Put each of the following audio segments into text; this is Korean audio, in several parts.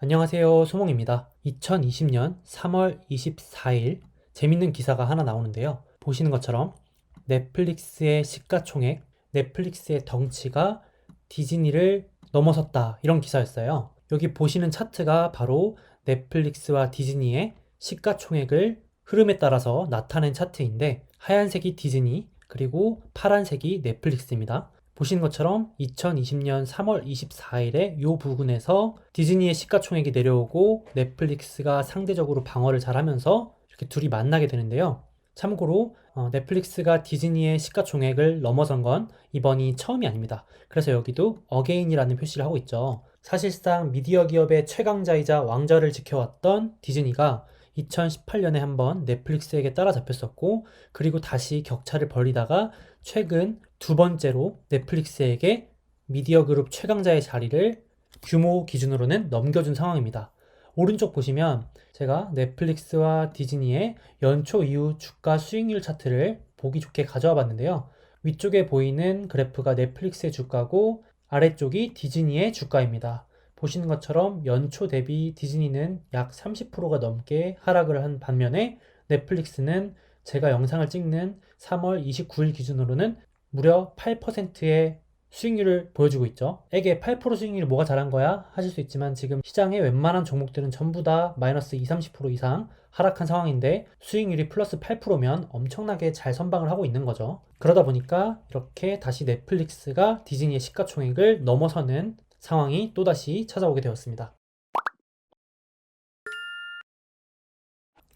안녕하세요. 소몽입니다. 2020년 3월 24일 재밌는 기사가 하나 나오는데요. 보시는 것처럼 넷플릭스의 시가총액, 넷플릭스의 덩치가 디즈니를 넘어섰다. 이런 기사였어요. 여기 보시는 차트가 바로 넷플릭스와 디즈니의 시가총액을 흐름에 따라서 나타낸 차트인데 하얀색이 디즈니, 그리고 파란색이 넷플릭스입니다. 보시는 것처럼 2020년 3월 24일에 이 부근에서 디즈니의 시가총액이 내려오고 넷플릭스가 상대적으로 방어를 잘하면서 이렇게 둘이 만나게 되는데요. 참고로 넷플릭스가 디즈니의 시가총액을 넘어선 건 이번이 처음이 아닙니다. 그래서 여기도 어게인이라는 표시를 하고 있죠. 사실상 미디어 기업의 최강자이자 왕좌를 지켜왔던 디즈니가 2018년에 한번 넷플릭스에게 따라잡혔었고, 그리고 다시 격차를 벌리다가 최근 두 번째로 넷플릭스에게 미디어 그룹 최강자의 자리를 규모 기준으로는 넘겨준 상황입니다. 오른쪽 보시면 제가 넷플릭스와 디즈니의 연초 이후 주가 수익률 차트를 보기 좋게 가져와 봤는데요. 위쪽에 보이는 그래프가 넷플릭스의 주가고 아래쪽이 디즈니의 주가입니다. 보시는 것처럼 연초 대비 디즈니는 약 30%가 넘게 하락을 한 반면에 넷플릭스는 제가 영상을 찍는 3월 29일 기준으로는 무려 8%의 수익률을 보여주고 있죠. 에게 8% 수익률이 뭐가 잘한 거야? 하실 수 있지만 지금 시장의 웬만한 종목들은 전부 다 마이너스 20, 30% 이상 하락한 상황인데 수익률이 플러스 8%면 엄청나게 잘 선방을 하고 있는 거죠. 그러다 보니까 이렇게 다시 넷플릭스가 디즈니의 시가총액을 넘어서는 상황이 또다시 찾아오게 되었습니다.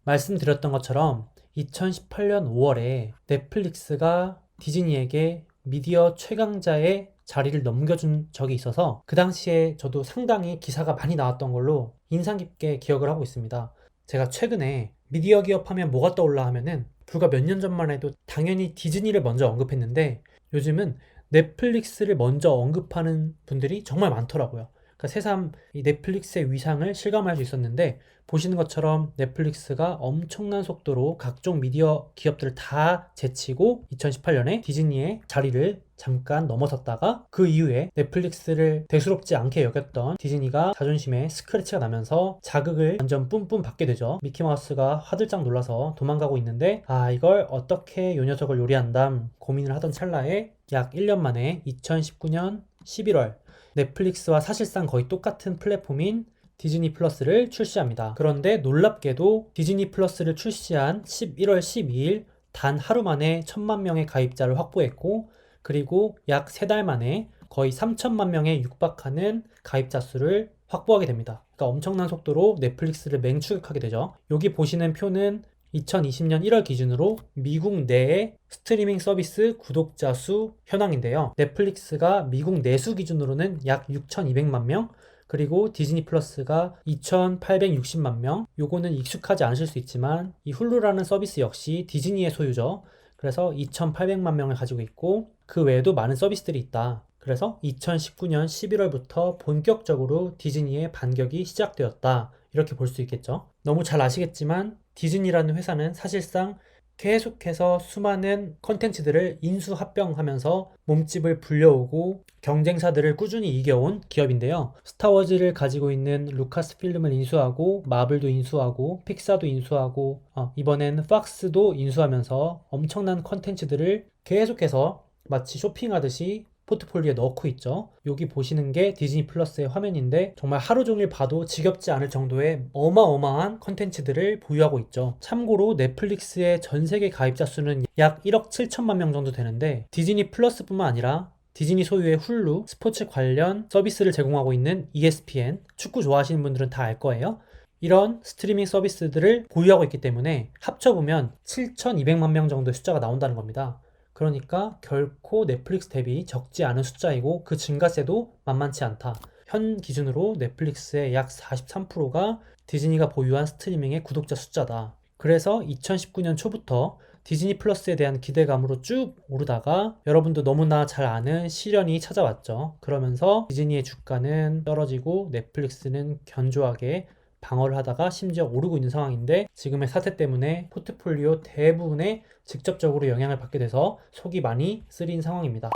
말씀드렸던 것처럼 2018년 5월에 넷플릭스가 디즈니에게 미디어 최강자의 자리를 넘겨준 적이 있어서 그 당시에 저도 상당히 기사가 많이 나왔던 걸로 인상 깊게 기억을 하고 있습니다. 제가 최근에 미디어 기업 하면 뭐가 떠올라 하면은 불과 몇 년 전만 해도 당연히 디즈니를 먼저 언급했는데 요즘은 넷플릭스를 먼저 언급하는 분들이 정말 많더라고요. 그러니까 새삼 이 넷플릭스의 위상을 실감할 수 있었는데 보시는 것처럼 넷플릭스가 엄청난 속도로 각종 미디어 기업들을 다 제치고 2018년에 디즈니의 자리를 잠깐 넘어섰다가 그 이후에 넷플릭스를 대수롭지 않게 여겼던 디즈니가 자존심에 스크래치가 나면서 자극을 완전 뿜뿜 받게 되죠. 미키마우스가 화들짝 놀라서 도망가고 있는데 이걸 어떻게 요 녀석을 요리한담 고민을 하던 찰나에 약 1년 만에 2019년 11월 넷플릭스와 사실상 거의 똑같은 플랫폼인 디즈니 플러스를 출시합니다. 그런데 놀랍게도 디즈니 플러스를 출시한 11월 12일 단 하루 만에 1000만 명의 가입자를 확보했고, 그리고 약 3달 만에 거의 3000만 명에 육박하는 가입자 수를 확보하게 됩니다. 그러니까 엄청난 속도로 넷플릭스를 맹추격하게 되죠. 여기 보시는 표는 2020년 1월 기준으로 미국 내의 스트리밍 서비스 구독자 수 현황인데요. 넷플릭스가 미국 내수 기준으로는 약 6,200만 명, 그리고 디즈니 플러스가 2,860만 명. 요거는 익숙하지 않으실 수 있지만 이 훌루라는 서비스 역시 디즈니의 소유죠. 그래서 2,800만 명을 가지고 있고 그 외에도 많은 서비스들이 있다. 그래서 2019년 11월부터 본격적으로 디즈니의 반격이 시작되었다. 이렇게 볼 수 있겠죠. 너무 잘 아시겠지만 디즈니라는 회사는 사실상 계속해서 수많은 컨텐츠들을 인수합병하면서 몸집을 불려오고 경쟁사들을 꾸준히 이겨온 기업인데요. 스타워즈를 가지고 있는 루카스 필름을 인수하고 마블도 인수하고 픽사도 인수하고 이번엔 팍스도 인수하면서 엄청난 컨텐츠들을 계속해서 마치 쇼핑하듯이 포트폴리오에 넣고 있죠. 여기 보시는 게 디즈니 플러스의 화면인데 정말 하루 종일 봐도 지겹지 않을 정도의 어마어마한 컨텐츠들을 보유하고 있죠. 참고로 넷플릭스의 전 세계 가입자 수는 약 1억 7천만 명 정도 되는데 디즈니 플러스뿐만 아니라 디즈니 소유의 훌루, 스포츠 관련 서비스를 제공하고 있는 ESPN, 축구 좋아하시는 분들은 다 알 거예요. 이런 스트리밍 서비스들을 보유하고 있기 때문에 합쳐보면 7,200만 명 정도의 숫자가 나온다는 겁니다. 그러니까 결코 넷플릭스 대비 적지 않은 숫자이고 그 증가세도 만만치 않다. 현 기준으로 넷플릭스의 약 43%가 디즈니가 보유한 스트리밍의 구독자 숫자다. 그래서 2019년 초부터 디즈니 플러스에 대한 기대감으로 쭉 오르다가 여러분도 너무나 잘 아는 시련이 찾아왔죠. 그러면서 디즈니의 주가는 떨어지고 넷플릭스는 견조하게 방어를 하다가 심지어 오르고 있는 상황인데 지금의 사태 때문에 포트폴리오 대부분에 직접적으로 영향을 받게 돼서 속이 많이 쓰린 상황입니다.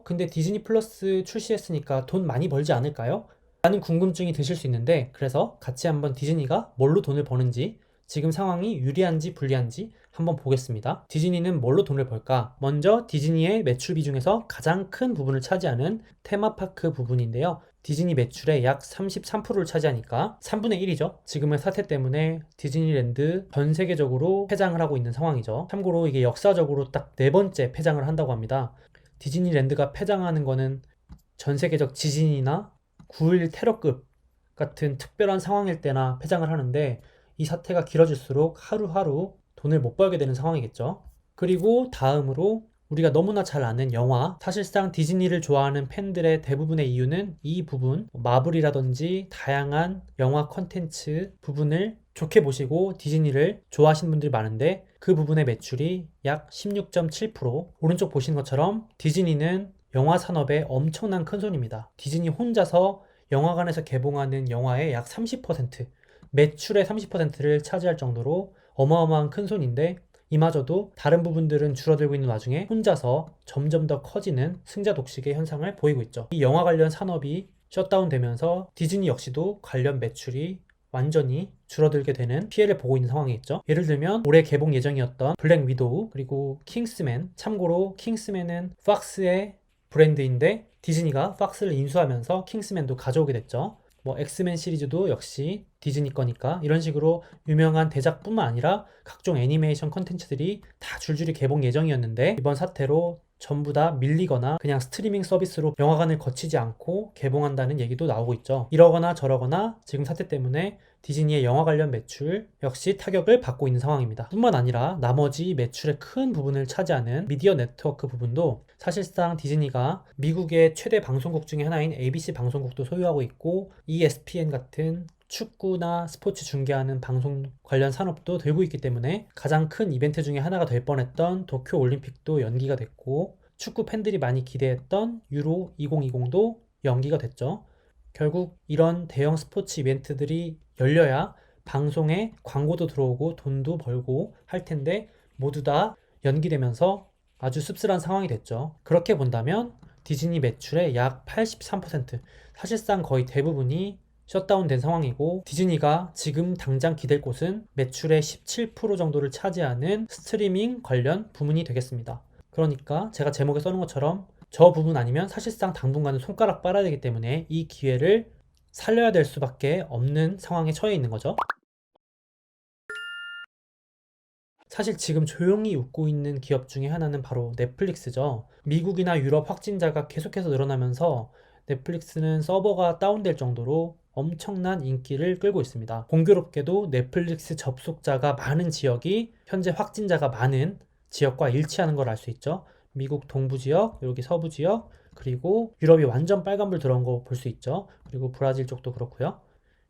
근데 디즈니 플러스 출시했으니까 돈 많이 벌지 않을까요? 라는 궁금증이 드실 수 있는데, 그래서 같이 한번 디즈니가 뭘로 돈을 버는지, 지금 상황이 유리한지 불리한지 한번 보겠습니다. 디즈니는 뭘로 돈을 벌까? 먼저 디즈니의 매출비 중에서 가장 큰 부분을 차지하는 테마파크 부분인데요. 디즈니 매출의 약 33%를 차지하니까 3분의 1이죠. 지금의 사태 때문에 디즈니랜드 전 세계적으로 폐장을 하고 있는 상황이죠. 참고로 이게 역사적으로 딱 네 번째 폐장을 한다고 합니다. 디즈니랜드가 폐장하는 거는 전 세계적 지진이나 9.11 테러급 같은 특별한 상황일 때나 폐장을 하는데, 이 사태가 길어질수록 하루하루 돈을 못 벌게 되는 상황이겠죠. 그리고 다음으로 우리가 너무나 잘 아는 영화, 사실상 디즈니를 좋아하는 팬들의 대부분의 이유는 이 부분, 마블이라든지 다양한 영화 컨텐츠 부분을 좋게 보시고 디즈니를 좋아하시는 분들이 많은데, 그 부분의 매출이 약 16.7%, 오른쪽 보시는 것처럼 디즈니는 영화 산업의 엄청난 큰 손입니다. 디즈니 혼자서 영화관에서 개봉하는 영화의 약 30%, 매출의 30%를 차지할 정도로 어마어마한 큰 손인데, 이마저도 다른 부분들은 줄어들고 있는 와중에 혼자서 점점 더 커지는 승자 독식의 현상을 보이고 있죠. 이 영화 관련 산업이 셧다운되면서 디즈니 역시도 관련 매출이 완전히 줄어들게 되는 피해를 보고 있는 상황이겠죠. 예를 들면 올해 개봉 예정이었던 블랙 위도우, 그리고 킹스맨, 참고로 킹스맨은 팍스의 브랜드인데 디즈니가 팍스를 인수하면서 킹스맨도 가져오게 됐죠. 뭐 엑스맨 시리즈도 역시 디즈니 거니까, 이런 식으로 유명한 대작뿐만 아니라 각종 애니메이션 컨텐츠들이 다 줄줄이 개봉 예정이었는데, 이번 사태로 전부 다 밀리거나 그냥 스트리밍 서비스로 영화관을 거치지 않고 개봉한다는 얘기도 나오고 있죠. 이러거나 저러거나 지금 사태 때문에 디즈니의 영화 관련 매출 역시 타격을 받고 있는 상황입니다. 뿐만 아니라 나머지 매출의 큰 부분을 차지하는 미디어 네트워크 부분도, 사실상 디즈니가 미국의 최대 방송국 중에 하나인 ABC 방송국도 소유하고 있고, ESPN 같은 축구나 스포츠 중계하는 방송 관련 산업도 들고 있기 때문에 가장 큰 이벤트 중에 하나가 될 뻔했던 도쿄 올림픽도 연기가 됐고, 축구 팬들이 많이 기대했던 유로 2020도 연기가 됐죠. 결국 이런 대형 스포츠 이벤트들이 열려야 방송에 광고도 들어오고 돈도 벌고 할 텐데, 모두 다 연기되면서 아주 씁쓸한 상황이 됐죠. 그렇게 본다면 디즈니 매출의 약 83%, 사실상 거의 대부분이 셧다운된 상황이고, 디즈니가 지금 당장 기댈 곳은 매출의 17% 정도를 차지하는 스트리밍 관련 부문이 되겠습니다. 그러니까 제가 제목에 써놓은 것처럼 저 부분 아니면 사실상 당분간은 손가락 빨아야 되기 때문에 이 기회를 살려야 될 수밖에 없는 상황에 처해 있는 거죠. 사실 지금 조용히 웃고 있는 기업 중에 하나는 바로 넷플릭스죠. 미국이나 유럽 확진자가 계속해서 늘어나면서 넷플릭스는 서버가 다운될 정도로 엄청난 인기를 끌고 있습니다. 공교롭게도 넷플릭스 접속자가 많은 지역이 현재 확진자가 많은 지역과 일치하는 걸 알 수 있죠. 미국 동부 지역, 여기 서부 지역, 그리고 유럽이 완전 빨간불 들어온 거 볼 수 있죠. 그리고 브라질 쪽도 그렇고요.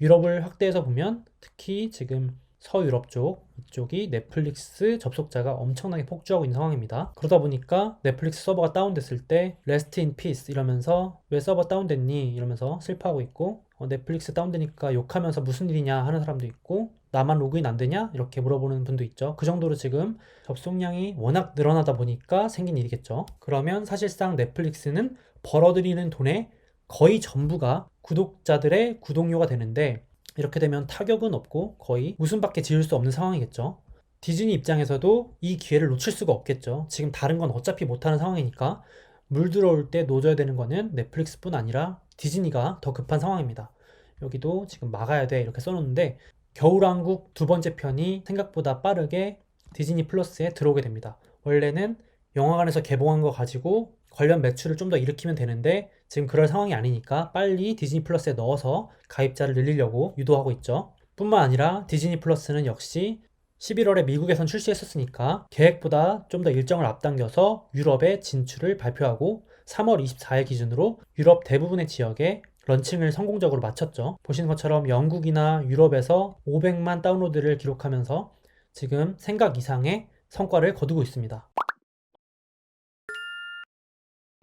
유럽을 확대해서 보면 특히 지금 서유럽 쪽, 이쪽이 넷플릭스 접속자가 엄청나게 폭주하고 있는 상황입니다. 그러다 보니까 넷플릭스 서버가 다운됐을 때 Rest in Peace 이러면서 왜 서버 다운됐니? 이러면서 슬퍼하고 있고, 넷플릭스 다운되니까 욕하면서 무슨 일이냐 하는 사람도 있고, 나만 로그인 안 되냐? 이렇게 물어보는 분도 있죠. 그 정도로 지금 접속량이 워낙 늘어나다 보니까 생긴 일이겠죠. 그러면 사실상 넷플릭스는 벌어들이는 돈의 거의 전부가 구독자들의 구독료가 되는데, 이렇게 되면 타격은 없고 거의 웃음밖에 지을 수 없는 상황이겠죠. 디즈니 입장에서도 이 기회를 놓칠 수가 없겠죠. 지금 다른 건 어차피 못하는 상황이니까 물 들어올 때 놓아줘야 되는 거는 넷플릭스뿐 아니라 디즈니가 더 급한 상황입니다. 여기도 지금 막아야 돼 이렇게 써놓는데, 겨울왕국 두 번째 편이 생각보다 빠르게 디즈니 플러스에 들어오게 됩니다. 원래는 영화관에서 개봉한 거 가지고 관련 매출을 좀 더 일으키면 되는데, 지금 그럴 상황이 아니니까 빨리 디즈니 플러스에 넣어서 가입자를 늘리려고 유도하고 있죠. 뿐만 아니라 디즈니 플러스는 역시 11월에 미국에선 출시했었으니까 계획보다 좀 더 일정을 앞당겨서 유럽에 진출을 발표하고 3월 24일 기준으로 유럽 대부분의 지역에 런칭을 성공적으로 마쳤죠. 보시는 것처럼 영국이나 유럽에서 500만 다운로드를 기록하면서 지금 생각 이상의 성과를 거두고 있습니다.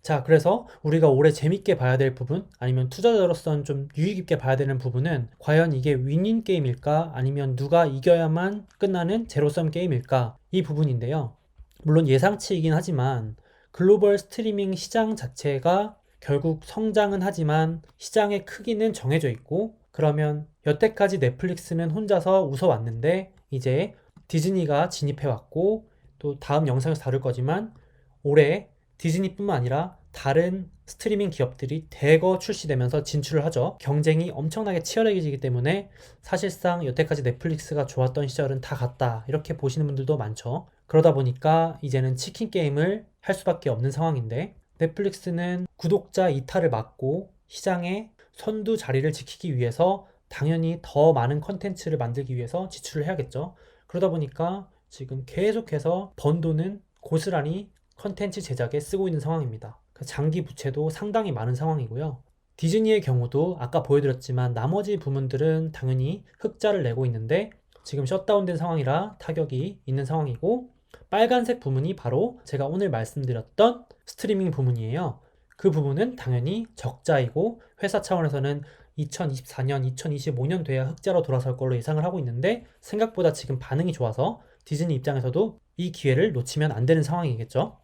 자, 그래서 우리가 올해 재밌게 봐야 될 부분, 아니면 투자자로서는 좀 유익 있게 봐야 되는 부분은 과연 이게 윈윈 게임일까? 아니면 누가 이겨야만 끝나는 제로섬 게임일까? 이 부분인데요. 물론 예상치이긴 하지만 글로벌 스트리밍 시장 자체가 결국 성장은 하지만 시장의 크기는 정해져 있고, 그러면 여태까지 넷플릭스는 혼자서 웃어왔는데 이제 디즈니가 진입해왔고, 또 다음 영상에서 다룰 거지만 올해 디즈니뿐만 아니라 다른 스트리밍 기업들이 대거 출시되면서 진출을 하죠. 경쟁이 엄청나게 치열해지기 때문에 사실상 여태까지 넷플릭스가 좋았던 시절은 다 갔다, 이렇게 보시는 분들도 많죠. 그러다 보니까 이제는 치킨 게임을 할 수밖에 없는 상황인데, 넷플릭스는 구독자 이탈을 막고 시장의 선두 자리를 지키기 위해서 당연히 더 많은 컨텐츠를 만들기 위해서 지출을 해야겠죠. 그러다 보니까 지금 계속해서 번 돈은 고스란히 컨텐츠 제작에 쓰고 있는 상황입니다. 장기 부채도 상당히 많은 상황이고요. 디즈니의 경우도 아까 보여드렸지만 나머지 부문들은 당연히 흑자를 내고 있는데 지금 셧다운된 상황이라 타격이 있는 상황이고, 빨간색 부문이 바로 제가 오늘 말씀드렸던 스트리밍 부문이에요. 그 부분은 당연히 적자이고 회사 차원에서는 2024년, 2025년 돼야 흑자로 돌아설 걸로 예상을 하고 있는데, 생각보다 지금 반응이 좋아서 디즈니 입장에서도 이 기회를 놓치면 안 되는 상황이겠죠.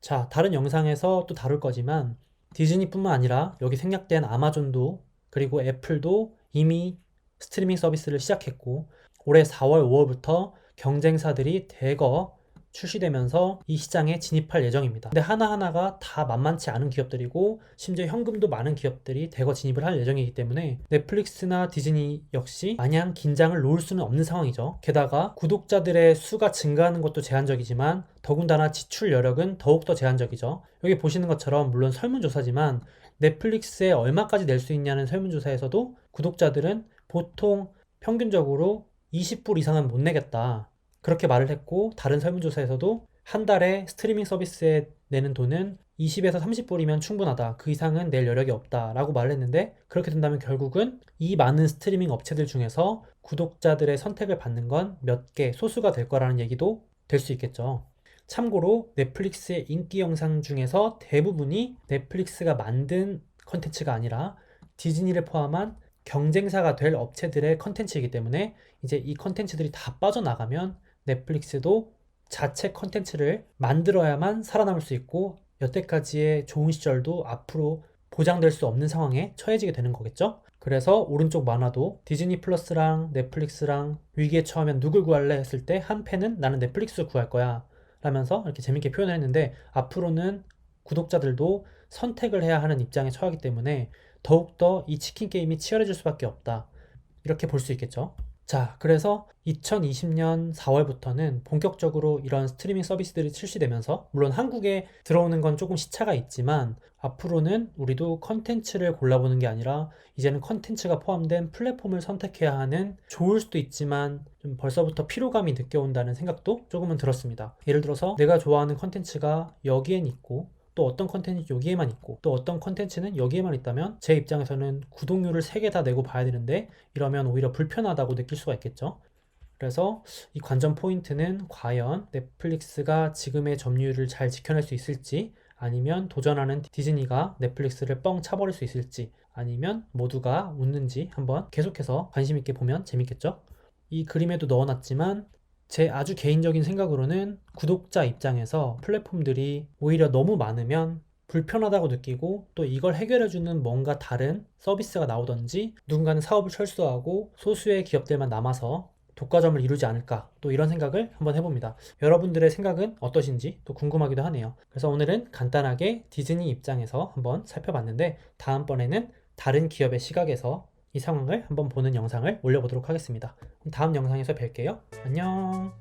자, 다른 영상에서 또 다룰 거지만 디즈니뿐만 아니라 여기 생략된 아마존도 그리고 애플도 이미 스트리밍 서비스를 시작했고, 올해 4월, 5월부터 경쟁사들이 대거 출시되면서 이 시장에 진입할 예정입니다. 근데 하나하나가 다 만만치 않은 기업들이고 심지어 현금도 많은 기업들이 대거 진입을 할 예정이기 때문에 넷플릭스나 디즈니 역시 마냥 긴장을 놓을 수는 없는 상황이죠. 게다가 구독자들의 수가 증가하는 것도 제한적이지만 더군다나 지출 여력은 더욱더 제한적이죠. 여기 보시는 것처럼 물론 설문조사지만 넷플릭스에 얼마까지 낼 수 있냐는 설문조사에서도 구독자들은 보통 평균적으로 20불 이상은 못 내겠다, 그렇게 말을 했고, 다른 설문조사에서도 한 달에 스트리밍 서비스에 내는 돈은 20에서 30불이면 충분하다, 그 이상은 낼 여력이 없다 라고 말을 했는데, 그렇게 된다면 결국은 이 많은 스트리밍 업체들 중에서 구독자들의 선택을 받는 건 몇 개, 소수가 될 거라는 얘기도 될 수 있겠죠. 참고로 넷플릭스의 인기 영상 중에서 대부분이 넷플릭스가 만든 컨텐츠가 아니라 디즈니를 포함한 경쟁사가 될 업체들의 컨텐츠이기 때문에 이제 이 컨텐츠들이 다 빠져나가면 넷플릭스도 자체 컨텐츠를 만들어야만 살아남을 수 있고 여태까지의 좋은 시절도 앞으로 보장될 수 없는 상황에 처해지게 되는 거겠죠. 그래서 오른쪽 만화도 디즈니 플러스랑 넷플릭스랑 위기에 처하면 누굴 구할래 했을 때 한 팬은 나는 넷플릭스 구할 거야 라면서 이렇게 재밌게 표현을 했는데, 앞으로는 구독자들도 선택을 해야 하는 입장에 처하기 때문에 더욱더 이 치킨 게임이 치열해질 수밖에 없다, 이렇게 볼 수 있겠죠. 자, 그래서 2020년 4월부터는 본격적으로 이런 스트리밍 서비스들이 출시되면서, 물론 한국에 들어오는 건 조금 시차가 있지만 앞으로는 우리도 컨텐츠를 골라보는 게 아니라 이제는 컨텐츠가 포함된 플랫폼을 선택해야 하는, 좋을 수도 있지만 좀 벌써부터 피로감이 느껴온다는 생각도 조금은 들었습니다. 예를 들어서 내가 좋아하는 컨텐츠가 여기엔 있고 또 어떤 컨텐츠 여기에만 있고 또 어떤 컨텐츠는 여기에만 있다면 제 입장에서는 구독료를 3개 다 내고 봐야 되는데 이러면 오히려 불편하다고 느낄 수가 있겠죠. 그래서 이 관전 포인트는 과연 넷플릭스가 지금의 점유율을 잘 지켜낼 수 있을지, 아니면 도전하는 디즈니가 넷플릭스를 뻥 차버릴 수 있을지, 아니면 모두가 웃는지 한번 계속해서 관심 있게 보면 재밌겠죠. 이 그림에도 넣어놨지만 제 아주 개인적인 생각으로는 구독자 입장에서 플랫폼들이 오히려 너무 많으면 불편하다고 느끼고, 또 이걸 해결해주는 뭔가 다른 서비스가 나오던지 누군가는 사업을 철수하고 소수의 기업들만 남아서 독과점을 이루지 않을까, 또 이런 생각을 한번 해봅니다. 여러분들의 생각은 어떠신지 또 궁금하기도 하네요. 그래서 오늘은 간단하게 디즈니 입장에서 한번 살펴봤는데, 다음번에는 다른 기업의 시각에서 이 상황을 한번 보는 영상을 올려보도록 하겠습니다. 다음 영상에서 뵐게요. 안녕.